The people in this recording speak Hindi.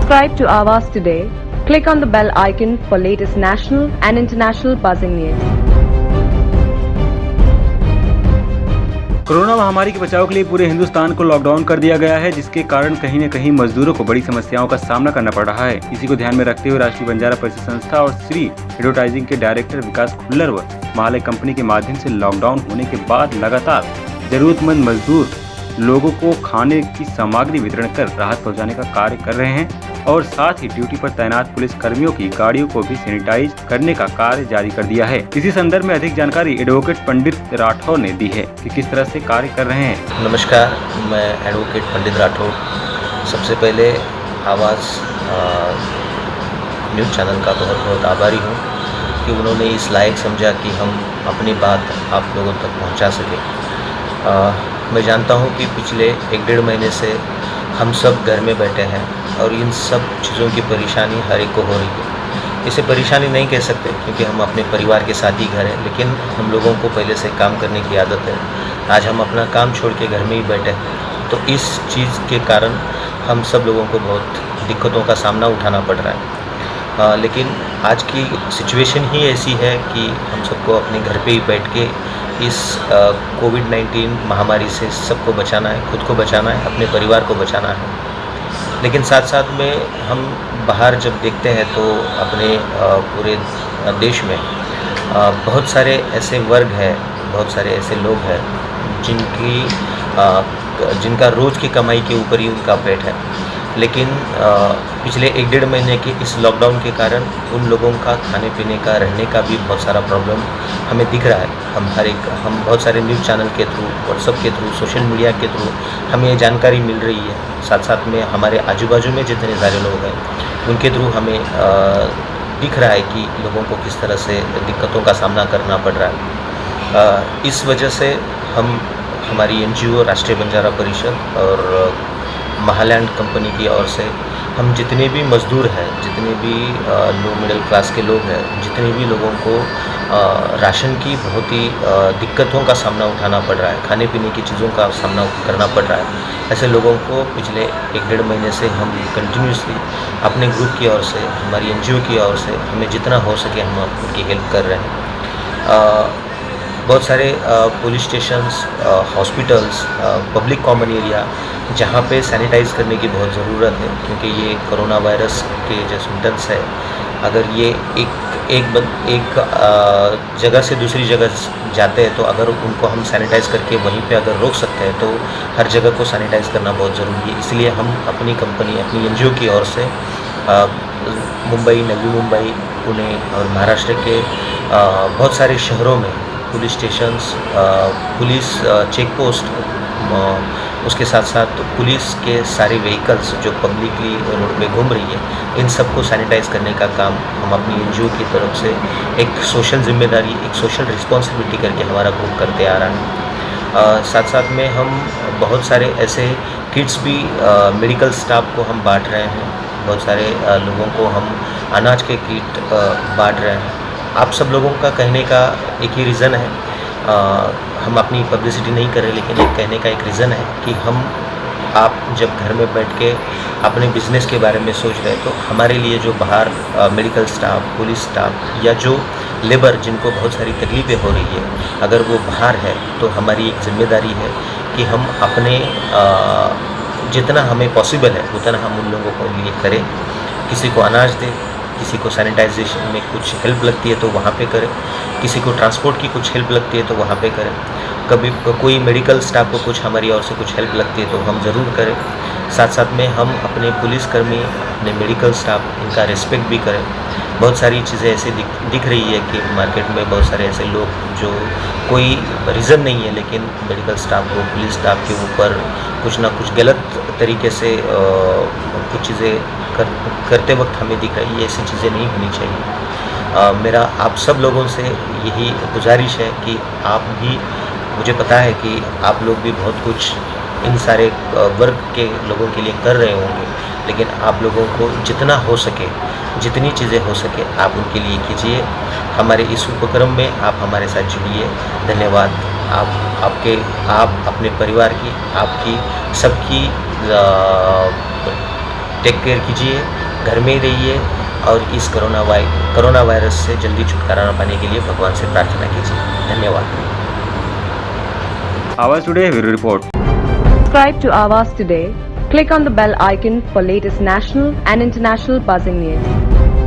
Subscribe to Awaaz today. Click on the bell icon for latest national and international buzzing news. Corona महामारी के बचाव के लिए पूरे हिंदुस्तान को लॉकडाउन कर दिया गया है, जिसके कारण कहीं न कहीं मजदूरों को बड़ी समस्याओं का सामना करना पड़ रहा है। इसी को ध्यान में रखते हुए राष्ट्रीय बंजारा परिषद संस्था और श्री एडवर्टाइजिंग के डायरेक्टर विकास खुल्लर व महालय कंपनी के माध्यम से लॉकडाउन होने के बाद लगातार जरूरतमंद मजदूर लोगों को खाने की सामग्री वितरण कर राहत पहुंचाने का कार्य कर रहे हैं और साथ ही ड्यूटी पर तैनात पुलिस कर्मियों की गाड़ियों को भी सैनिटाइज करने का कार्य जारी कर दिया है। इसी संदर्भ में अधिक जानकारी एडवोकेट पंडित राठौर ने दी है कि किस तरह से कार्य कर रहे हैं। नमस्कार, मैं एडवोकेट पंडित राठौर। सबसे पहले आवाज़ न्यूज़ चैनल का बहुत बहुत आभारी हूँ कि उन्होंने इस लायक समझा कि हम अपनी बात आप लोगों तक पहुँचा सकें। मैं जानता हूँ कि पिछले 1-1.5 महीने से हम सब घर में बैठे हैं और इन सब चीज़ों की परेशानी हर एक को हो रही है। इसे परेशानी नहीं कह सकते क्योंकि हम अपने परिवार के साथ ही घर हैं, लेकिन हम लोगों को पहले से काम करने की आदत है। आज हम अपना काम छोड़ के घर में ही बैठे हैं, तो इस चीज़ के कारण हम सब लोगों को बहुत दिक्कतों का सामना उठाना पड़ रहा है। लेकिन आज की सिचुएशन ही ऐसी है कि हम सबको अपने घर पे ही बैठ के इस कोविड-19 महामारी से सबको बचाना है, खुद को बचाना है, अपने परिवार को बचाना है। लेकिन साथ साथ में हम बाहर जब देखते हैं तो अपने पूरे देश में बहुत सारे ऐसे वर्ग हैं, बहुत सारे ऐसे लोग हैं जिनका रोज़ की कमाई के ऊपर ही उनका पेट है। लेकिन पिछले 1-1.5 महीने के इस लॉकडाउन के कारण उन लोगों का खाने पीने का, रहने का भी बहुत सारा प्रॉब्लम हमें दिख रहा है। हम बहुत सारे न्यूज़ चैनल के थ्रू, व्हाट्सएप के थ्रू, सोशल मीडिया के थ्रू हमें ये जानकारी मिल रही है। साथ साथ में हमारे आजू बाजू में जितने सारे लोग हैं उनके थ्रू हमें दिख रहा है कि लोगों को किस तरह से दिक्कतों का सामना करना पड़ रहा है। इस वजह से हमारी एनजीओ राष्ट्रीय बंजारा परिषद और महालैंड कंपनी की ओर से हम जितने भी मज़दूर हैं, जितने भी लो मिडिल क्लास के लोग हैं, जितने भी लोगों को राशन की बहुत ही दिक्कतों का सामना उठाना पड़ रहा है, खाने पीने की चीज़ों का सामना करना पड़ रहा है, ऐसे लोगों को पिछले 1-1.5 महीने से हम कंटिन्यूसली अपने ग्रुप की ओर से, हमारी एनजीओ की ओर से हमें जितना हो सके हम उनकी हेल्प कर रहे हैं। बहुत सारे police stations, hospitals, public common area जहाँ पे सैनिटाइज़ करने की बहुत ज़रूरत है, क्योंकि ये कोरोना वायरस के जो सिम्टम्स है, अगर ये एक जगह से दूसरी जगह जाते हैं तो अगर उनको हम सैनिटाइज़ करके वहीं पे अगर रोक सकते हैं तो हर जगह को सैनिटाइज़ करना बहुत ज़रूरी है। इसलिए हम अपनी कंपनी, अपनी एनजीओ की ओर से मुंबई, नवी मुंबई, पुणे और महाराष्ट्र के बहुत सारे शहरों में police stations, police check post, उसके साथ साथ पुलिस के सारे व्हीकल्स जो पब्लिकली रोड पे घूम रही है, इन सबको सैनिटाइज़ करने का काम हम अपनी एनजीओ की तरफ से एक सोशल जिम्मेदारी, एक सोशल रिस्पॉन्सिबिलिटी करके हमारा ग्रुप करते आ रहा है। साथ साथ में हम बहुत सारे ऐसे किट्स भी मेडिकल स्टाफ को हम बांट रहे हैं। बहुत सारे लोगों को हम अनाज के किट बांट रहे हैं। आप सब लोगों का कहने का एक ही रीज़न है, हम अपनी पब्लिसिटी नहीं कर रहे, लेकिन एक कहने का एक रीज़न है कि आप जब घर में बैठ के अपने बिज़नेस के बारे में सोच रहे हैं तो हमारे लिए जो बाहर मेडिकल स्टाफ, पुलिस स्टाफ या जो लेबर जिनको बहुत सारी तकलीफ़ें हो रही है, अगर वो बाहर है तो हमारी एक ज़िम्मेदारी है कि हम अपने जितना हमें पॉसिबल है उतना हम उन लोगों को लिए करें। किसी को अनाज दें, किसी को सैनिटाइजेशन में कुछ हेल्प लगती है तो वहाँ पे करें, किसी को ट्रांसपोर्ट की कुछ हेल्प लगती है तो वहाँ पे करें, कभी कोई मेडिकल स्टाफ को कुछ हमारी ओर से कुछ हेल्प लगती है तो हम ज़रूर करें। साथ साथ में हम अपने पुलिसकर्मी, अपने मेडिकल स्टाफ, इनका रिस्पेक्ट भी करें। बहुत सारी चीज़ें ऐसे दिख रही है कि मार्केट में बहुत सारे ऐसे लोग जो कोई रीज़न नहीं है, लेकिन मेडिकल स्टाफ को, पुलिस स्टाफ के ऊपर कुछ ना कुछ गलत तरीके से कुछ चीज़ें करते वक्त हमें दिख रही है। ऐसी चीज़ें नहीं होनी चाहिए। मेरा आप सब लोगों से यही गुजारिश है कि आप भी, मुझे पता है कि आप लोग भी बहुत कुछ इन सारे वर्ग के लोगों के लिए कर रहे होंगे, लेकिन आप लोगों को जितना हो सके, जितनी चीज़ें हो सके आप उनके लिए कीजिए। हमारे इस उपक्रम में आप हमारे साथ जुड़िए। धन्यवाद। आप अपने परिवार की, आपकी सबकी टेक केयर कीजिए, घर में ही रहिए और इस कोरोना वायरस से जल्दी छुटकारा पाने के लिए भगवान से प्रार्थना कीजिए। धन्यवाद। आवाज today bureau report. Subscribe to Awaaz today. Click on the bell icon for latest national and international buzzing news.